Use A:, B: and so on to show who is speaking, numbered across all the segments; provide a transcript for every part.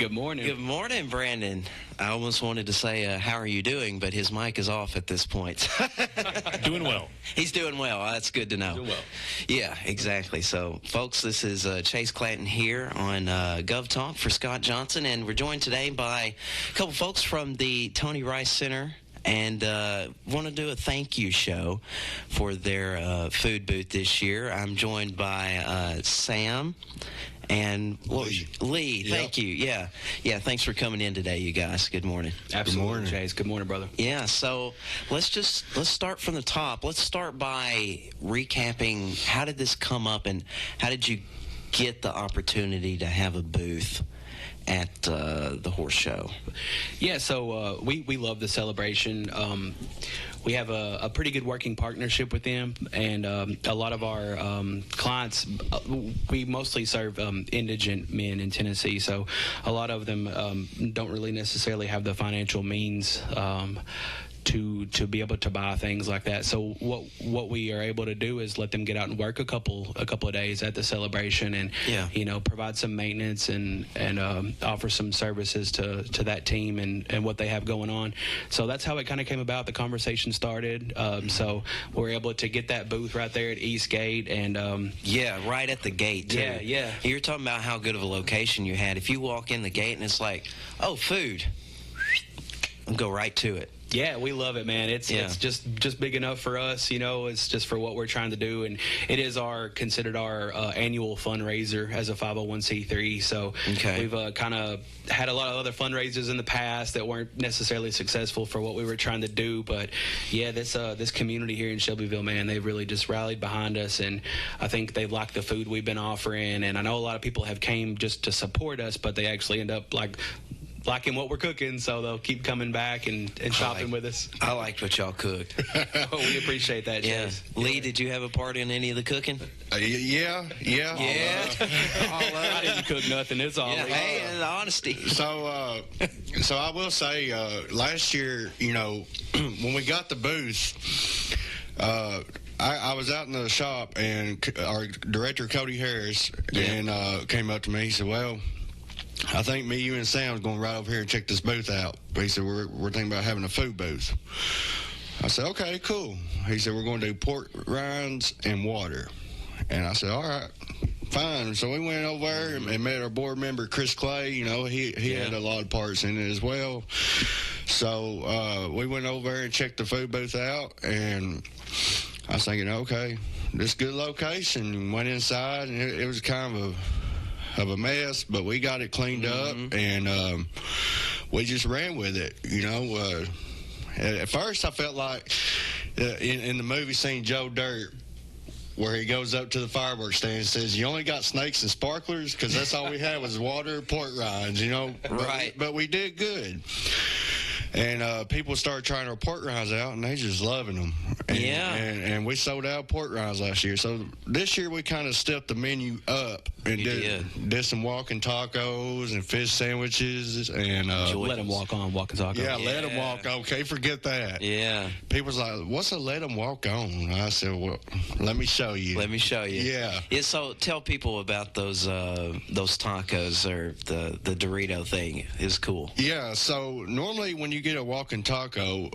A: Good morning.
B: Good morning, Brandon. I almost wanted to say, how are you doing? But his mic is off at this point.
C: Doing well.
B: He's doing well. That's good to know.
C: Doing well.
B: Yeah, exactly. So, folks, this is Chase Clanton here on Gov Talk for Scott Johnson, and we're joined today by a couple folks from the Tony Rice Center, and want to do a thank you show for their food booth this year. I'm joined by Sam and Lee. Thank you. Yeah, thanks for coming in today, you guys. Good morning.
A: Absolutely,
C: Good morning.
A: Chase. Good morning, brother.
B: Yeah, so let's start from the top. Let's start by recapping, how did this come up and how did you get the opportunity to have a booth at the horse show?
A: Yeah, so we love the celebration. We have a pretty good working partnership with them, and a lot of our clients, we mostly serve indigent men in Tennessee, so a lot of them don't really necessarily have the financial means to be able to buy things like that. So what we are able to do is let them get out and work a couple of days at the celebration, and provide some maintenance and offer some services to that team and what they have going on. So that's how it kind of came about. The conversation started. So we're able to get that booth right there at Eastgate, and
B: right at the gate too.
A: Yeah.
B: You're talking about how good of a location you had. If you walk in the gate and it's like, oh, food, and go right to it.
A: Yeah, we love it, man. It's just big enough for us, It's just for what we're trying to do, and it is considered our annual fundraiser as a 501c3. So we've kind of had a lot of other fundraisers in the past that weren't necessarily successful for what we were trying to do, but yeah, this community here in Shelbyville, man, they've really just rallied behind us, and I think they've liked the food we've been offering, and I know a lot of people have came just to support us, but they actually end up liking what we're cooking, so they'll keep coming back and shopping with us.
B: I liked what y'all cooked.
A: Oh, we appreciate that, Chase.
B: Lee, did you have a part in any of the cooking?
D: Yeah.
A: I didn't cook nothing. It's all
B: hey, and honesty.
D: So I will say, last year, when we got the booth, I was out in the shop, and our director, Cody Harris, and came up to me. He said, well, I think me, you, and Sam's going right over here and check this booth out. He said, we're thinking about having a food booth. I said, okay, cool. He said, we're going to do pork rinds and water. And I said, all right, fine. So we went over there and met our board member, Chris Clay. He had a lot of parts in it as well. So we went over there and checked the food booth out, and I was thinking, okay, this is a good location. Went inside, and it was kind of a mess, but we got it cleaned up, and we just ran with it. At first I felt like in the movie scene Joe Dirt, where he goes up to the fireworks stand and says, you only got snakes and sparklers, because that's all we had was water, pork rinds,
B: Right.
D: But we did good. And people started trying our pork rinds out, and they just loving them. And we sold out pork rinds last year. So this year we kind of stepped the menu up and did some walking tacos and fish sandwiches. And
A: let them walk on, walking tacos.
D: Yeah, let them walk on. Okay, forget that.
B: Yeah.
D: People's like, what's a let them walk on? I said, well, let me show you.
B: Yeah. So tell people about those tacos, or the Dorito thing. Is cool.
D: Yeah, so normally when you get a walking taco,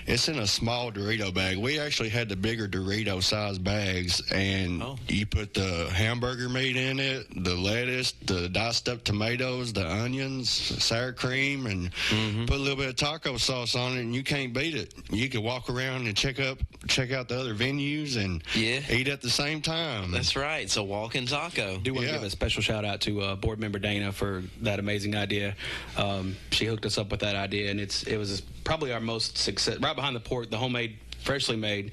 D: it's in a small Dorito bag. We actually had the bigger Dorito size bags, and you put the hamburger meat in it, the lettuce, the diced up tomatoes, the onions, sour cream, and put a little bit of taco sauce on it, and you can't beat it. You can walk around and check out the other venues and eat at the same time.
B: That's right. It's a walking taco.
A: I do want to give a special shout out to board member Dana for that amazing idea. She hooked us up with that idea, and it was probably our most success, right behind the pork, the homemade, freshly made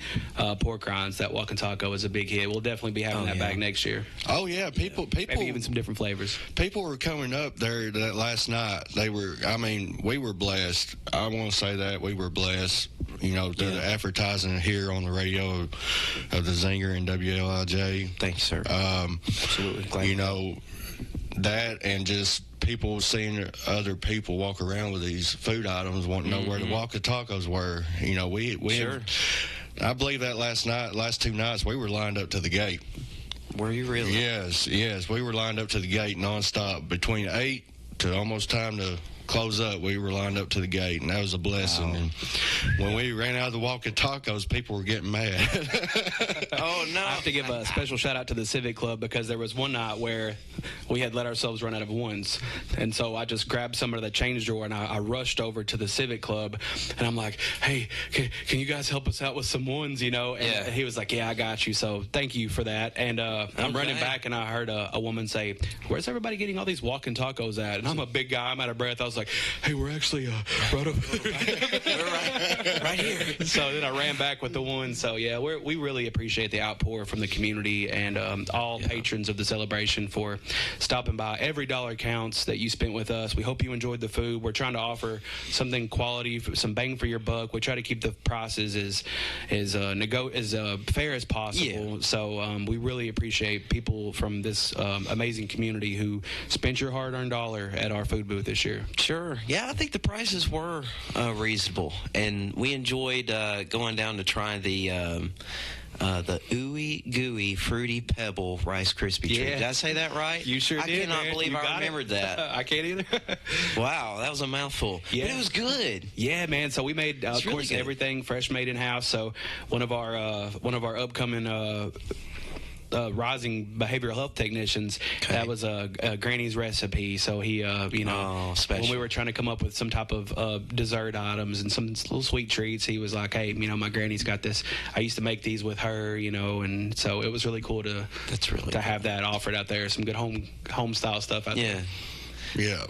A: pork rinds. That walking taco is a big hit. We'll definitely be having that bag next year.
D: Oh yeah, people
A: maybe even some different flavors.
D: People were coming up there that last night. We were blessed. I want to say that we were blessed. The advertising here on the radio of the Zinger and WLIJ.
B: Thanks, sir.
D: Absolutely. That, and just people seeing other people walk around with these food items, wanting to know where the walking tacos were. I believe that last 2 nights, we were lined up to the gate.
B: Were you really?
D: Yes. We were lined up to the gate nonstop between 8 to almost time to close up, we were lined up to the gate, and that was a blessing.
B: Wow.
D: And when we ran out of the walking tacos, people were getting mad.
B: Oh, no.
A: I have to give a special shout out to the Civic Club, because there was one night where we had let ourselves run out of ones. And so I just grabbed some of the change drawer, and I rushed over to the Civic Club, and I'm like, hey, can you guys help us out with some ones, you know? And he was like, yeah, I got you. So thank you for that. And I'm running back, and I heard a woman say, where's everybody getting all these walking tacos at? And I'm a big guy. I'm out of breath. I was like, hey, we're actually right over there.
B: We're right here.
A: So then I ran back with the one. So, yeah, we really appreciate the outpour from the community and all patrons of the celebration for stopping by. Every dollar counts that you spent with us. We hope you enjoyed the food. We're trying to offer something quality, some bang for your buck. We try to keep the prices as fair as possible.
B: Yeah.
A: So we really appreciate people from this amazing community who spent your hard-earned dollar at our food booth this year.
B: Sure. Yeah, I think the prices were reasonable, and we enjoyed going down to try the OOEY GOOEY Fruity Pebble Rice Krispy Treat. Did I say that right?
A: You sure
B: I
A: did.
B: cannot
A: man.
B: believe
A: You
B: I
A: got
B: remembered
A: it.
B: that.
A: I can't either.
B: Wow, that was a mouthful.
A: Yeah.
B: But it was good.
A: Yeah, man. So we made, of
B: really
A: course,
B: good.
A: everything fresh made in house. So one of our upcoming rising behavioral health technicians, that was a Granny's recipe. So he,
B: special.
A: when we were trying to come up with some type of dessert items and some little sweet treats, he was like, hey, my Granny's got this. I used to make these with her, and so it was really cool to have that offered out there. Some good home style stuff out there.
D: Yeah.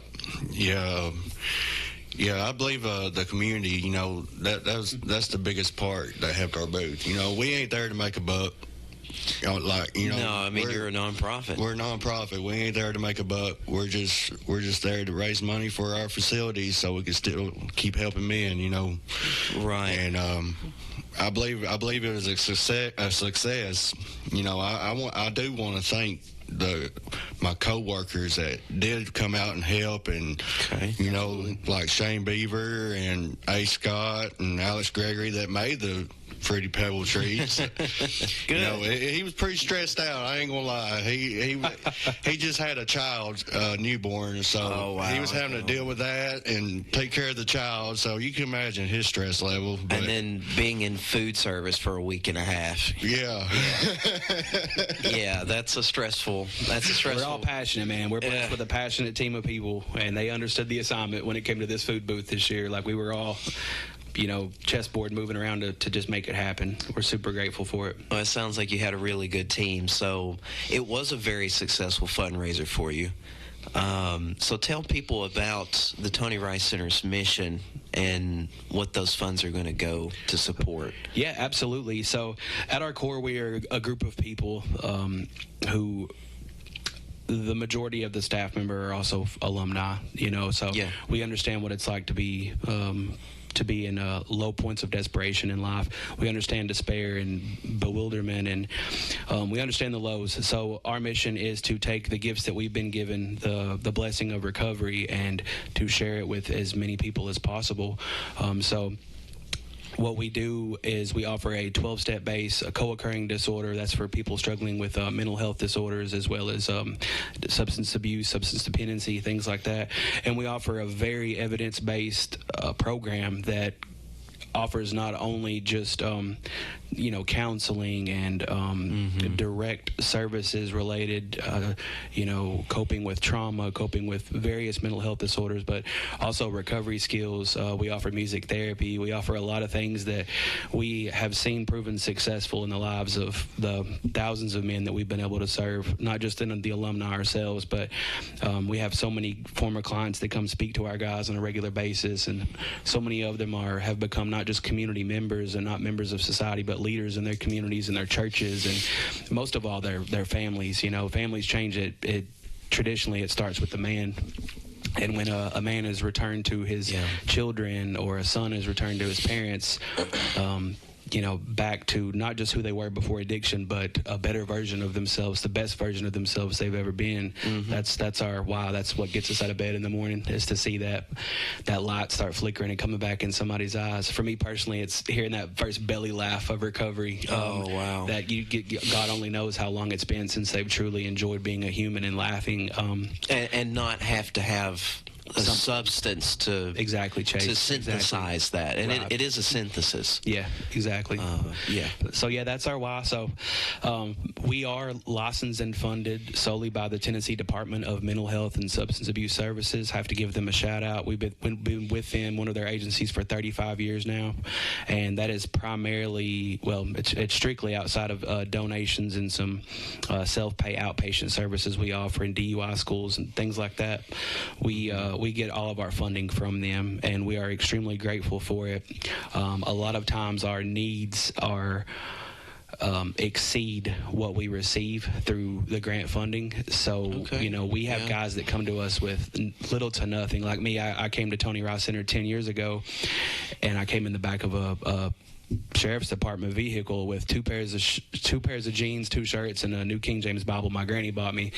D: Yeah, I believe the community, that's the biggest part that helped our booth. We ain't there to make a buck.
B: No, I mean, you're a nonprofit.
D: We're a nonprofit. We ain't there to make a buck. We're just there to raise money for our facilities so we can still keep helping men,
B: Right.
D: And I believe it was a success. I do want to thank my co-workers that did come out and help, and like Shane Beaver and A. Scott and Alex Gregory that made the Fruity Pebble treats.
B: Good.
D: He was pretty stressed out. I ain't gonna lie. He just had a child, newborn, so he was having to deal with that and take care of the child. So you can imagine his stress level. But,
B: and then being in food service for a week and a half.
D: Yeah.
B: Yeah, that's a stressful. We're
A: all passionate, man. We're blessed with a passionate team of people, and they understood the assignment when it came to this food booth this year. Like, we were all chessboard moving around to just make it happen. We're super grateful for it.
B: Well, it sounds like you had a really good team. So it was a very successful fundraiser for you. So tell people about the Tony Rice Center's mission and what those funds are going to go to support.
A: Yeah, absolutely. So at our core, we are a group of people who the majority of the staff member are also alumni, so we understand what it's like to be in low points of desperation in life. We understand despair and bewilderment, and we understand the lows. So our mission is to take the gifts that we've been given, the blessing of recovery, and to share it with as many people as possible. So what we do is we offer a 12-step base, a co-occurring disorder. That's for people struggling with mental health disorders, as well as substance abuse, substance dependency, things like that. And we offer a very evidence-based program that offers not only just counseling and direct services related, coping with trauma, coping with various mental health disorders, but also recovery skills. We offer music therapy. We offer a lot of things that we have seen proven successful in the lives of the thousands of men that we've been able to serve, not just in the alumni ourselves, but we have so many former clients that come speak to our guys on a regular basis, and so many of them have become not just community members and not members of society, but leaders in their communities and their churches, and most of all their families. Families change. It traditionally it starts with the man. And when a man is returned to his children, or a son is returned to his parents, back to not just who they were before addiction, but a better version of themselves, the best version of themselves they've ever been. That's our wow. That's what gets us out of bed in the morning, is to see that light start flickering and coming back in somebody's eyes. For me personally, it's hearing that first belly laugh of recovery.
B: Wow.
A: That God only knows how long it's been since they've truly enjoyed being a human and laughing.
B: And not have to have a substance to
A: exactly, Chase.
B: to synthesize that, and
A: Right.
B: it is a synthesis.
A: Yeah, exactly.
B: Yeah.
A: So yeah, that's our why. So we are licensed and funded solely by the Tennessee Department of Mental Health and Substance Abuse Services. Have to give them a shout out. We've been with them, one of their agencies, for 35 years now, and that is primarily, well, it's strictly outside of donations and some self-pay outpatient services we offer in DUI schools and things like that. We get all of our funding from them, and we are extremely grateful for it. A lot of times our needs are exceed what we receive through the grant funding. So, we have guys that come to us with little to nothing. Like me, I came to Tony Rice Center 10 years ago, and I came in the back of a sheriff's department vehicle with two pairs of jeans, 2 shirts, and a New King James Bible my granny bought me.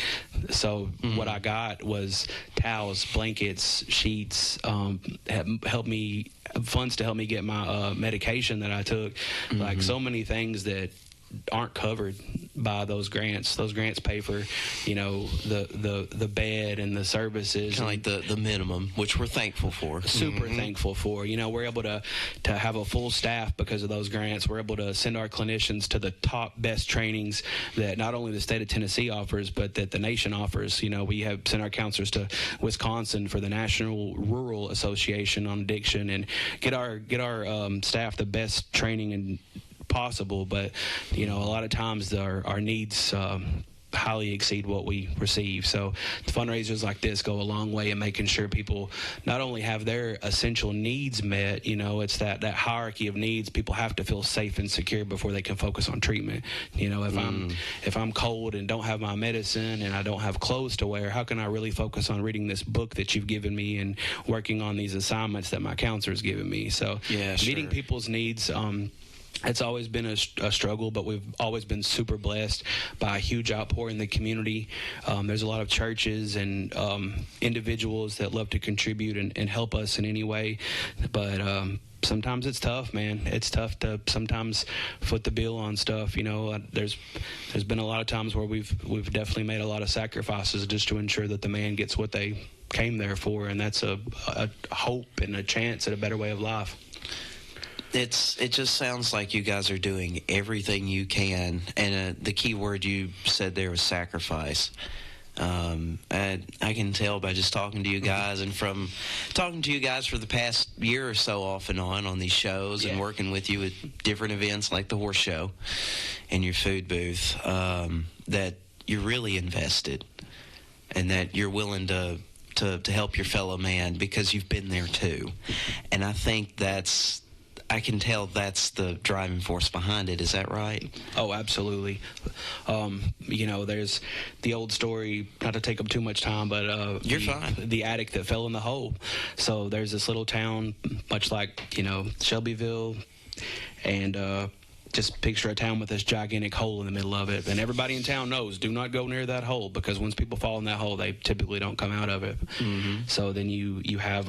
A: So what I got was towels, blankets, sheets, funds to help me get my medication that I took. Like so many things that aren't covered by those grants. Those grants pay for, the bed and the services.
B: Kind of like the minimum, which we're thankful for.
A: Super thankful for. We're able to have a full staff because of those grants. We're able to send our clinicians to the top best trainings that not only the state of Tennessee offers, but that the nation offers. We have sent our counselors to Wisconsin for the National Rural Association on Addiction, and get our staff the best training and possible. But a lot of times our needs highly exceed what we receive. So fundraisers like this go a long way in making sure people not only have their essential needs met, it's that hierarchy of needs. People have to feel safe and secure before they can focus on treatment. If I'm cold and don't have my medicine and I don't have clothes to wear, how can I really focus on reading this book that you've given me and working on these assignments that my counselor's given me? So meeting people's needs, it's always been a struggle, but we've always been super blessed by a huge outpour in the community. There's a lot of churches and individuals that love to contribute and help us in any way. But sometimes it's tough, man. It's tough to sometimes foot the bill on stuff. There's been a lot of times where we've definitely made a lot of sacrifices just to ensure that the man gets what they came there for, and that's a hope and a chance at a better way of life.
B: It just sounds like you guys are doing everything you can, and the key word you said there was sacrifice. And I can tell by just talking to you guys, and from talking to you guys for the past year or so off and on these shows, and working with you at different events like the horse show and your food booth, that you're really invested, and that you're willing to help your fellow man because you've been there too. And I think I can tell that's the driving force behind it. Is that right?
A: Oh, absolutely. There's the old story, not to take up too much time, but
B: you're fine.
A: The addict that fell in the hole. So there's this little town, much like, Shelbyville, and just picture a town with this gigantic hole in the middle of it. And everybody in town knows, do not go near that hole, because once people fall in that hole, they typically don't come out of it. So then you have,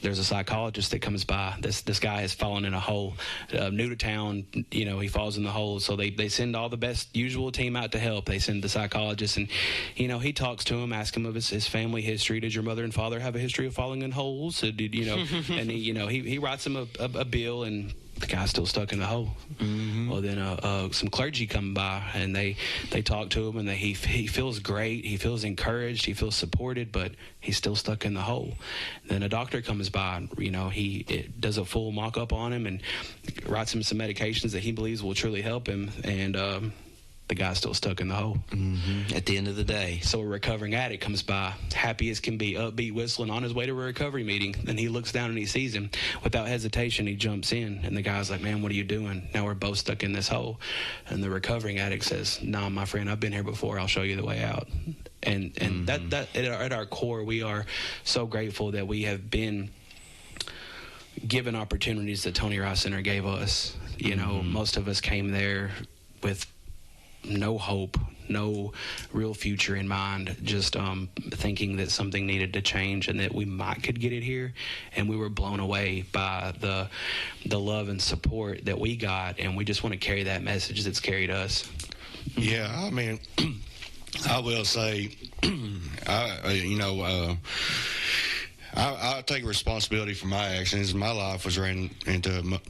A: there's a psychologist that comes by. This guy has fallen in a hole, new to town, he falls in the hole. So they send all the best usual team out to help. They send the psychologist, and, he talks to him, asks him of his family history. Did your mother and father have a history of falling in holes? And he writes him a bill, and the guy's still stuck in the hole. Well, then some clergy come by, and they talk to him, and he feels great. He feels encouraged. He feels supported, but he's still stuck in the hole. Then a doctor comes by. He does a full mock-up on him and writes him some medications that he believes will truly help him, and the guy's still stuck in the hole.
B: At the end of the day.
A: So a recovering addict comes by, happy as can be, upbeat, whistling, on his way to a recovery meeting. And he looks down and he sees him. Without hesitation, he jumps in. And the guy's like, man, what are you doing? Now we're both stuck in this hole. And the recovering addict says, nah, my friend, I've been here before. I'll show you the way out. And that at our core, we are so grateful that we have been given opportunities that Tony Rice Center gave us You know, most of us came there with no hope, no real future in mind, just thinking that something needed to change and that we could get it here. And we were blown away by the love and support that we got, and we just want to carry that message that's carried us.
D: Yeah, I mean, I will say, I take responsibility for my actions. My life was ran into,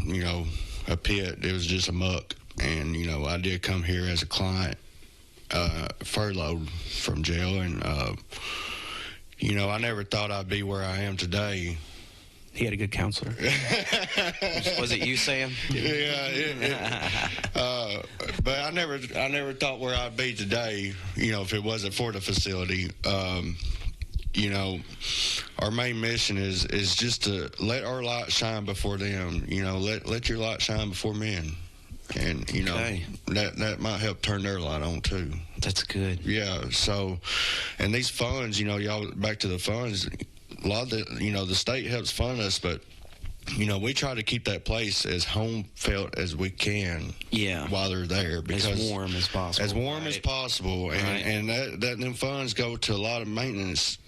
D: a pit. It was just a muck. And, I did come here as a client, furloughed from jail. And, I never thought I'd be where I am today.
A: He had a good counselor.
B: Was it you, Sam?
D: Yeah. But I never thought where I'd be today, if it wasn't for the facility. Our main mission is just to let our light shine before them. Let your light shine before men. And, that might help turn their light on, too.
B: That's good.
D: Yeah, so, and these funds, y'all, back to the funds, a lot of the state helps fund us, but, we try to keep that place as home felt as we can.
B: Yeah.
D: While they're there. Because
B: as warm as possible.
D: As warm as possible. And, and them funds go to a lot of maintenance,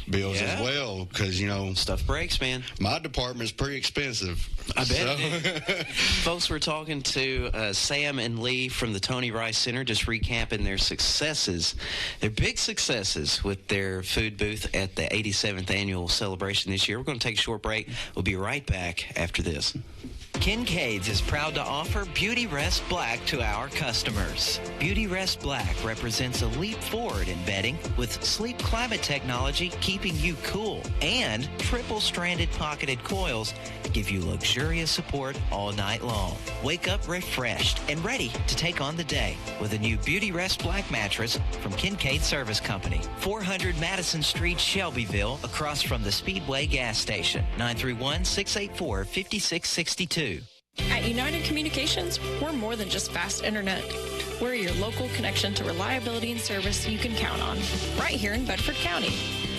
D: bills as well, because
B: stuff breaks, man.
D: My department's pretty expensive.
B: I bet. Folks, we're talking to Sam and Lee from the Tony Rice Center, just recapping their successes, their big successes with their food booth at the 87th annual celebration this year. We're going to take a short break. We'll be right back after this.
C: Kincaid's is proud to offer Beauty Rest Black to our customers. Beauty Rest Black represents a leap forward in bedding with sleep climate technology keeping you cool and triple-stranded pocketed coils to give you luxurious support all night long. Wake up refreshed and ready to take on the day with a new Beauty Rest Black mattress from Kincaid Service Company. 400 Madison Street, Shelbyville, across from the Speedway gas station. 931-684-5662.
E: At United Communications, we're more than just fast internet. We're your local connection to reliability and service you can count on, right here in Bedford County.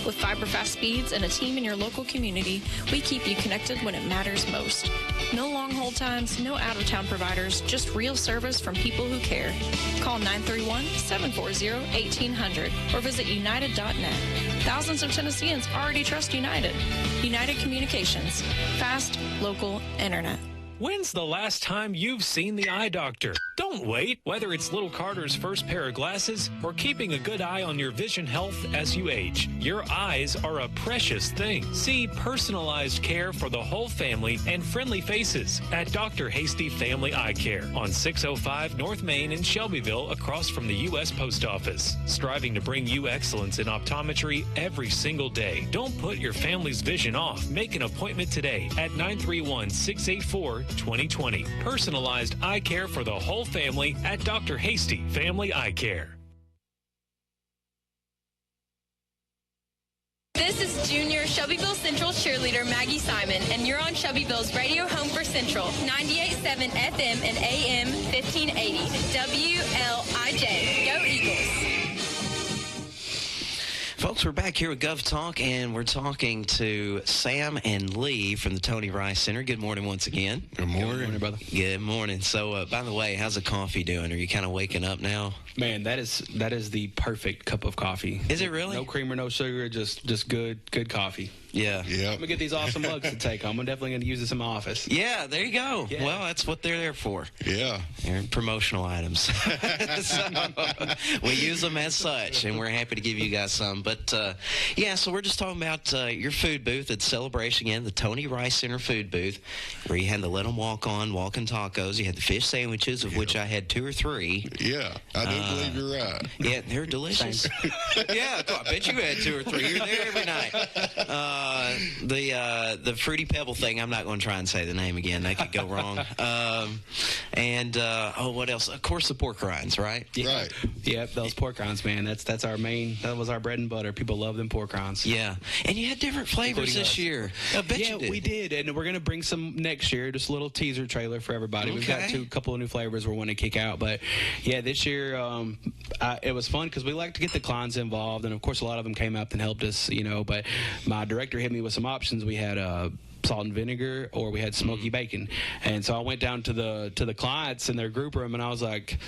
E: With fiber-fast speeds and a team in your local community, we keep you connected when it matters most. No long hold times, no out-of-town providers, just real service from people who care. Call 931-740-1800 or visit united.net. Thousands of Tennesseans already trust United. United Communications. Fast, local internet.
F: When's the last time you've seen the eye doctor? Don't wait. Whether it's little Carter's first pair of glasses or keeping a good eye on your vision health as you age, your eyes are a precious thing. See personalized care for the whole family and friendly faces at Dr. Hasty Family Eye Care on 605 North Main in Shelbyville, across from the U.S. Post Office. Striving to bring you excellence in optometry every single day. Don't put your family's vision off. Make an appointment today at 931-684-2020. Personalized eye care for the whole family at Dr. Hasty Family Eye Care.
G: This is Junior Shelbyville Central cheerleader Maggie Simon, and you're on Shelbyville's radio home for Central, 98.7 FM and AM 1580, WLIJ. Go Eagles.
B: Folks, we're back here with Gov Talk, and we're talking to Sam and Lee from the Tony Rice Center. Good morning once again.
D: Good morning.
A: Good morning, brother.
B: Good morning. So, by the way, how's the coffee doing? Are you kind of waking up now?
A: Man, that is the perfect cup of coffee.
B: Is it really?
A: No creamer, no sugar, just good coffee.
B: Yeah.
D: Yeah.
A: I'm gonna get these awesome mugs to take home. I'm definitely gonna use this in my office.
B: Yeah, there you go.
A: Yeah.
B: Well, that's what they're there for.
D: Yeah.
B: They're promotional items. So, we use them as such, and we're happy to give you guys some. But, yeah, so we're just talking about your food booth at Celebration again, the Tony Rice Center food booth, where you had the Let 'em walking tacos. You had the fish sandwiches, of which I had 2 or 3.
D: Yeah, I do believe you're right.
B: Yeah, they're delicious. Yeah, I bet you had 2 or 3. You're there every night. The Fruity Pebble thing, I'm not going to try and say the name again. That could go wrong. What else? Of course, the pork rinds, right?
A: Yeah.
D: Right.
A: Yep, those pork rinds, man. That's our main. That was our bread and butter. People love them pork rinds.
B: Yeah, and you had different flavors
A: Including
B: this
A: us.
B: year. I bet
A: Yeah,
B: you did.
A: we did, and we're gonna bring some next year. Just a little teaser trailer for everybody. We've got
B: Okay.
A: a couple of new flavors we're wanting to kick out, but yeah, this year it was fun because we like to get the clients involved, and of course a lot of them came up and helped us, But my director hit me with some options. We had salt and vinegar, or we had smoky bacon. And so I went down to the clients in their group room, and I was like,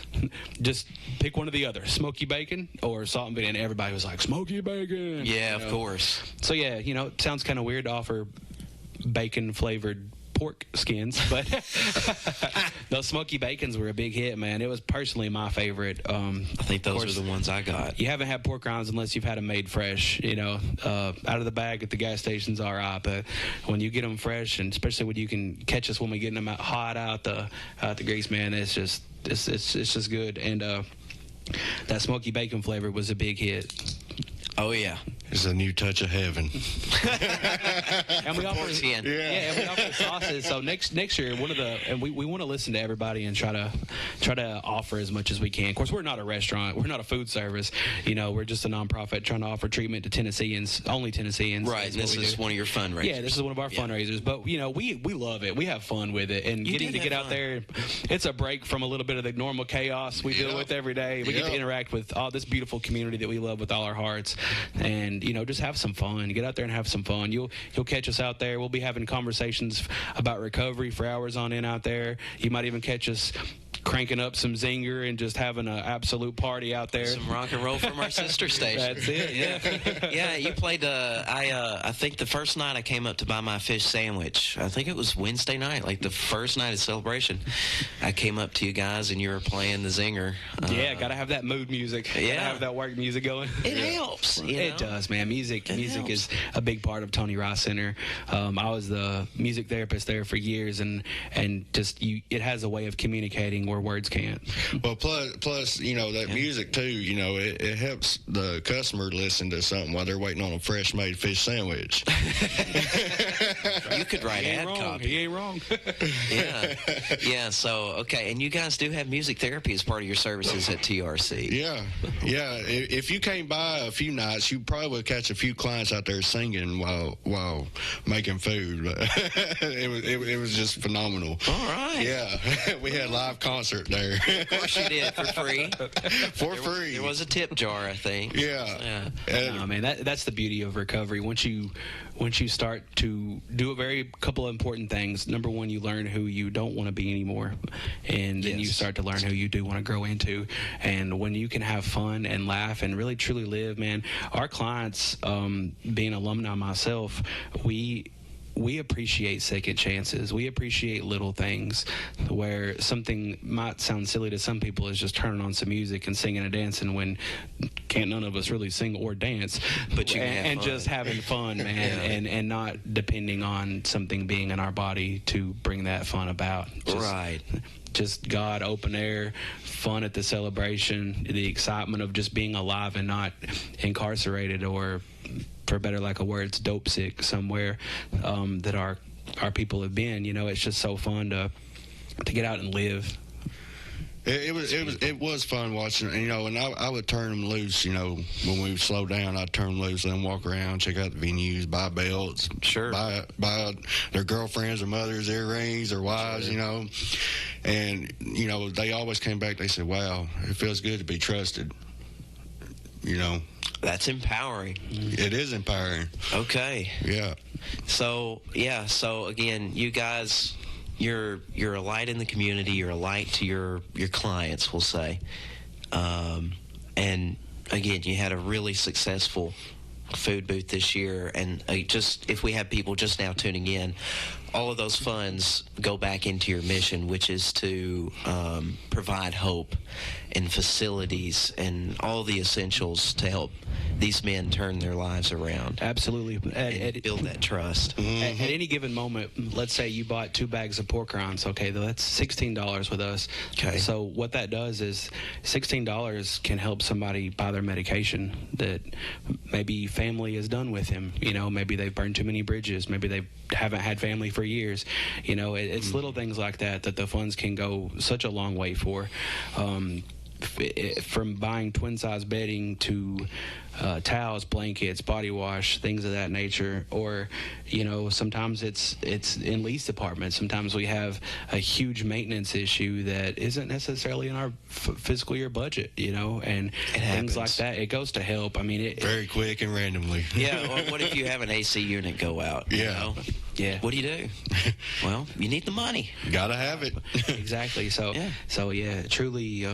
A: just pick one or the other, smoky bacon or salt and vinegar. And everybody was like, smoky bacon.
B: Yeah, of course.
A: So yeah, it sounds kind of weird to offer bacon flavored pork skins, but those smoky bacons were a big hit, man. It was personally my favorite.
B: I think those are the ones I got.
A: You haven't had pork rinds unless you've had them made fresh, out of the bag at the gas stations, all right. But when you get them fresh, and especially when you can catch us when we get them out hot out the grease, man, it's just good. And that smoky bacon flavor was a big hit.
B: Oh yeah.
D: It's a new touch of heaven.
A: And we offer,
B: and
A: we offer sauces. So next year, we want to listen to everybody and try to offer as much as we can. Of course, we're not a restaurant, we're not a food service. We're just a nonprofit trying to offer treatment to Tennesseans, only Tennesseans.
B: Right. And this is one of your fundraisers.
A: Yeah, this is one of our fundraisers. But we love it. We have fun with it, and getting to get out there, it's a break from a little bit of the normal chaos we deal with every day. We get to interact with all this beautiful community that we love with all our hearts, and just have some fun. Get out there and have some fun. You'll catch us out there. We'll be having conversations about recovery for hours on end out there. You might even catch us cranking up some zinger and just having an absolute party out there.
B: Some rock and roll from our sister station.
A: That's it. Yeah.
B: Yeah, you played. I think the first night I came up to buy my fish sandwich. I think it was Wednesday night, like the first night of celebration. I came up to you guys and you were playing the zinger.
A: Gotta have that mood music. Gotta have that work music going.
B: It helps.
A: It does, man. Music is a big part of Tony Rice Center. I was the music therapist there for years, and just it has a way of communicating where words can't.
D: Well, plus that music too. It helps the customer listen to something while they're waiting on a fresh made fish sandwich.
B: You could write ad copy.
A: He ain't wrong.
B: Yeah. So okay, and you guys do have music therapy as part of your services at TRC.
D: Yeah. If you came by a few nights, you probably would catch a few clients out there singing while making food. But it was just phenomenal.
B: All right.
D: Yeah, we had live concert there.
B: Of course you did, for free.
D: Free.
B: There was a tip jar, I think.
D: Yeah.
A: No, man, that's the beauty of recovery. Once you start to do a very couple of important things. Number one, you learn who you don't want to be anymore, and then you start to learn who you do want to grow into. And when you can have fun and laugh and really truly live, man, our clients, being alumni myself, we appreciate second chances. We appreciate little things where something might sound silly to some people is just turning on some music and singing and dancing when can't none of us really sing or dance.
B: But you
A: and just having fun, man, and not depending on something being in our body to bring that fun about. Just God, open air, fun at the celebration, the excitement of just being alive and not incarcerated or, for better lack of words, dope sick somewhere that our people have been. It's just so fun to get out and live.
D: It was fun watching, and I would turn them loose. When we would slow down, I'd turn them loose, let them walk around, check out the venues, buy belts, buy their girlfriends or mothers earrings or wives, and they always came back. They said, "Wow, it feels good to be trusted."
B: That's empowering.
D: It is empowering.
B: Okay.
D: Yeah.
B: So again, you guys, you're a light in the community. You're a light to your clients, we'll say. And again, you had a really successful food booth this year. And just if we have people just now tuning in, all of those funds go back into your mission, which is to provide hope and facilities and all the essentials to help these men turn their lives around.
A: Absolutely.
B: And build that trust.
A: At any given moment, let's say you bought 2 bags of pork rinds. Okay, that's $16 with us.
B: Okay.
A: So what that does is $16 can help somebody buy their medication that maybe family is done with him. Maybe they've burned too many bridges. Maybe they haven't had family for years. It's little things like that the funds can go such a long way for. From buying twin size bedding to towels, blankets, body wash, things of that nature. Or sometimes it's in lease departments. Sometimes we have a huge maintenance issue that isn't necessarily in our fiscal year budget, and things like that. It goes to help. I mean,
D: very quick and randomly.
B: Yeah. Or what if you have an AC unit go out?
D: Yeah.
A: Yeah.
B: What do you do? Well, you need the money.
D: Gotta have it.
A: Exactly. So truly,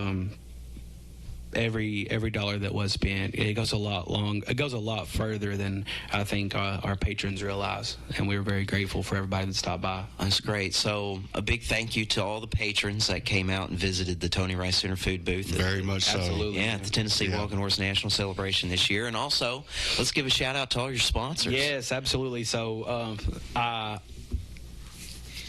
A: every dollar that was spent, it goes a lot further than I think our patrons realize, and we're very grateful for everybody that stopped by.
B: That's great. So a big thank you to all the patrons that came out and visited the Tony Rice Center food booth.
D: Very much so.
A: Absolutely.
B: Yeah, at the Tennessee Walking Horse National Celebration this year. And also, let's give a shout out to all your sponsors.
A: Yes, absolutely. So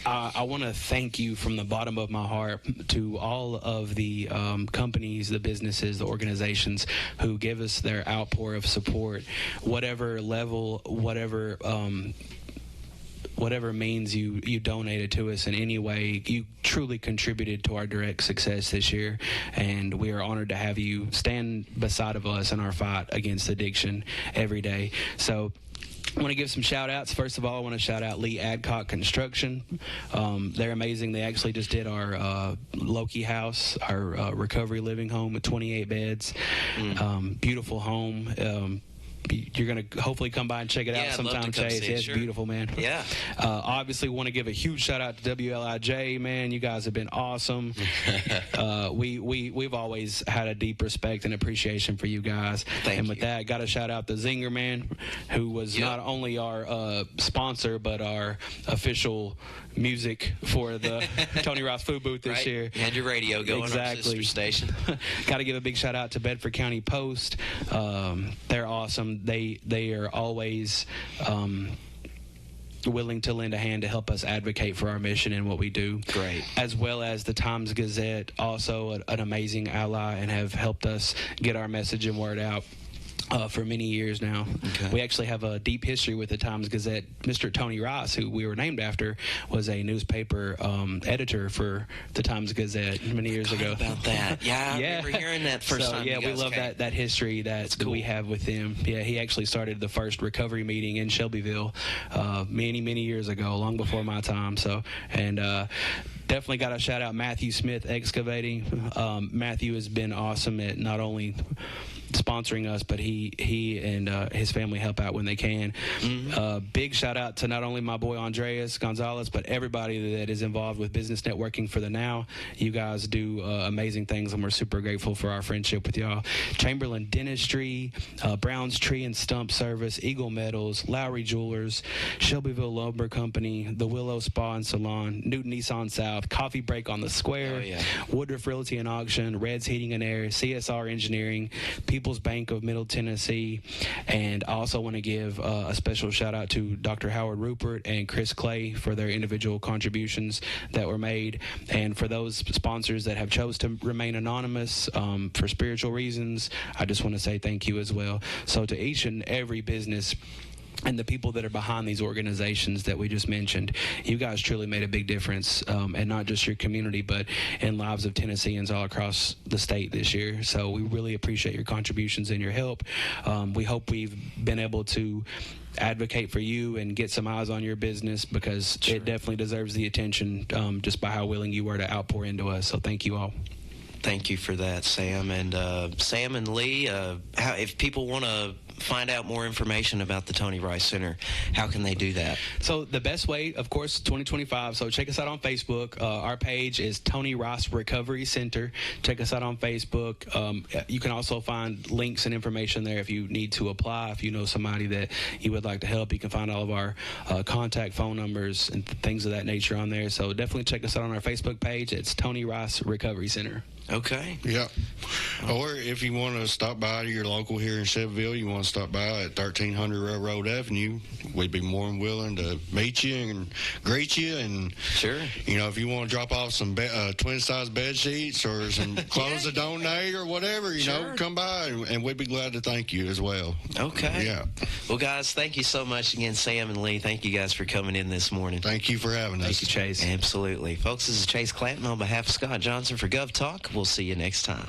A: I want to thank you from the bottom of my heart to all of the companies, the businesses, the organizations who give us their outpour of support, whatever level, whatever means you donated to us in any way. You truly contributed to our direct success this year, and we are honored to have you stand beside of us in our fight against addiction every day. So I want to give some shout outs. First of all, I want to shout out Lee Adcock Construction. They're amazing. They actually just did our Loki house, our recovery living home with 28 beds. Beautiful home. You're going to hopefully come by and check it out sometime, Chase. It's beautiful, man.
B: Yeah.
A: Obviously, want to give a huge shout out to WLIJ, man. You guys have been awesome. We've always had a deep respect and appreciation for you guys.
B: Thank you.
A: That, got to shout out the Zinger, man, who was not only our sponsor, but our official music for the Tony Rice food booth this year.
B: You had your radio going on our sister station.
A: Got to give a big shout out to Bedford County Post. They're awesome. They are always willing to lend a hand to help us advocate for our mission and what we do.
B: Great.
A: As well as the Times-Gazette, also an amazing ally, and have helped us get our message and word out for many years now.
B: Okay.
A: We actually have a deep history with the Times-Gazette. Mr. Tony Rice, who we were named after, was a newspaper editor for the Times-Gazette many years ago.
B: About that. Yeah, I remember hearing that first time.
A: Yeah, we love that history that we have with him. Yeah, he actually started the first recovery meeting in Shelbyville many years ago, long before my time. So, and definitely got to shout out Matthew Smith Excavating. Matthew has been awesome at not only sponsoring us, but he and his family help out when they can. Big shout out to not only my boy Andreas Gonzalez, but everybody that is involved with business networking for the Now. You guys do amazing things, and we're super grateful for our friendship with y'all. Chamberlain Dentistry, Brown's Tree and Stump Service, Eagle Metals, Lowry Jewelers, Shelbyville Lumber Company, the Willow Spa and Salon, Newton Nissan South, Coffee Break on the Square, Woodruff Realty and Auction, Red's Heating and Air, CSR Engineering, People's Bank of Middle Tennessee, and I also want to give a special shout out to Dr. Howard Rupert and Chris Clay for their individual contributions that were made, and for those sponsors that have chose to remain anonymous for spiritual reasons, I just want to say thank you as well. So to each and every business and the people that are behind these organizations that we just mentioned, you guys truly made a big difference, and not just your community, but in lives of Tennesseans all across the state this year. So we really appreciate your contributions and your help. We hope we've been able to advocate for you and get some eyes on your business, because it definitely deserves the attention just by how willing you were to outpour into us. So thank you all.
B: Thank you for that, Sam. And Sam and Lee, if people want to find out more information about the Tony Rice Center, how can they do that?
A: So the best way, of course, 2025. So check us out on Facebook. Our page is Tony Rice Recovery Center. Check us out on Facebook. You can also find links and information there if you need to apply. If you know somebody that you would like to help, you can find all of our contact phone numbers and things of that nature on there. So definitely check us out on our Facebook page. It's Tony Rice Recovery Center.
B: Okay.
D: Yeah. Or if you want to stop by to your local here in Shelbyville, you want to stop by at 1300 Railroad Avenue, we'd be more than willing to meet you and greet you. And, you know, if you want to drop off some twin-size bed sheets or some clothes to donate or whatever, you know, come by, and we'd be glad to thank you as well.
B: Okay.
D: Yeah.
B: Well, guys, thank you so much again, Sam and Lee. Thank you guys for coming in this morning.
D: Thank you for having us.
A: Thank you, Chase.
B: Absolutely. Folks, this is Chase Clanton on behalf of Scott Johnson for Gov Talk. We'll see you next time.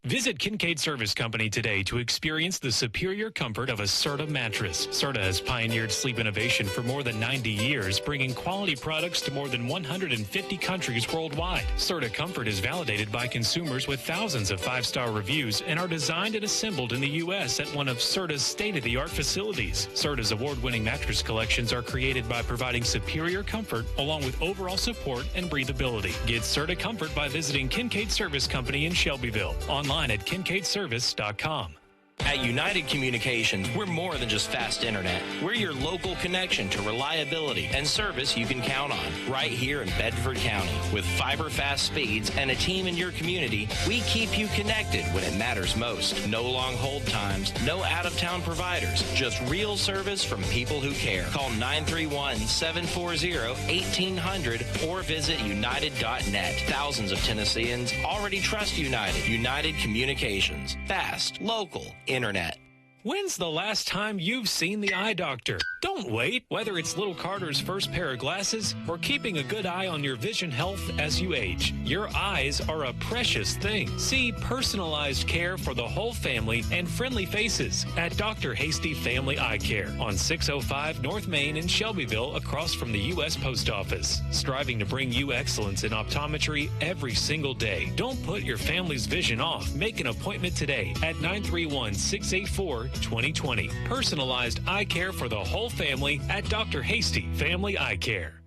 F: Visit Kincaid Service Company today to experience the superior comfort of a Serta mattress. Serta has pioneered sleep innovation for more than 90 years, bringing quality products to more than 150 countries worldwide. Serta Comfort is validated by consumers with thousands of 5-star reviews and are designed and assembled in the U.S. at one of Serta's state-of-the-art facilities. Serta's award-winning mattress collections are created by providing superior comfort along with overall support and breathability. Get Serta Comfort by visiting Kincaid Service Company in Shelbyville. Online at kincaidservice.com.
H: At United Communications, we're more than just fast internet. We're your local connection to reliability and service you can count on right here in Bedford County. With fiber fast speeds and a team in your community, we keep you connected when it matters most. No long hold times, no out-of-town providers, just real service from people who care. Call 931-740-1800 or visit united.net. Thousands of Tennesseans already trust United. United Communications. Fast, local, internet.
F: When's the last time you've seen the eye doctor? Don't wait. Whether it's little Carter's first pair of glasses or keeping a good eye on your vision health as you age, your eyes are a precious thing. See personalized care for the whole family and friendly faces at Dr. Hasty Family Eye Care on 605 North Main in Shelbyville across from the U.S. Post Office. Striving to bring you excellence in optometry every single day. Don't put your family's vision off. Make an appointment today at 931-684-2020. Personalized eye care for the whole family at Dr. Hasty Family Eye Care.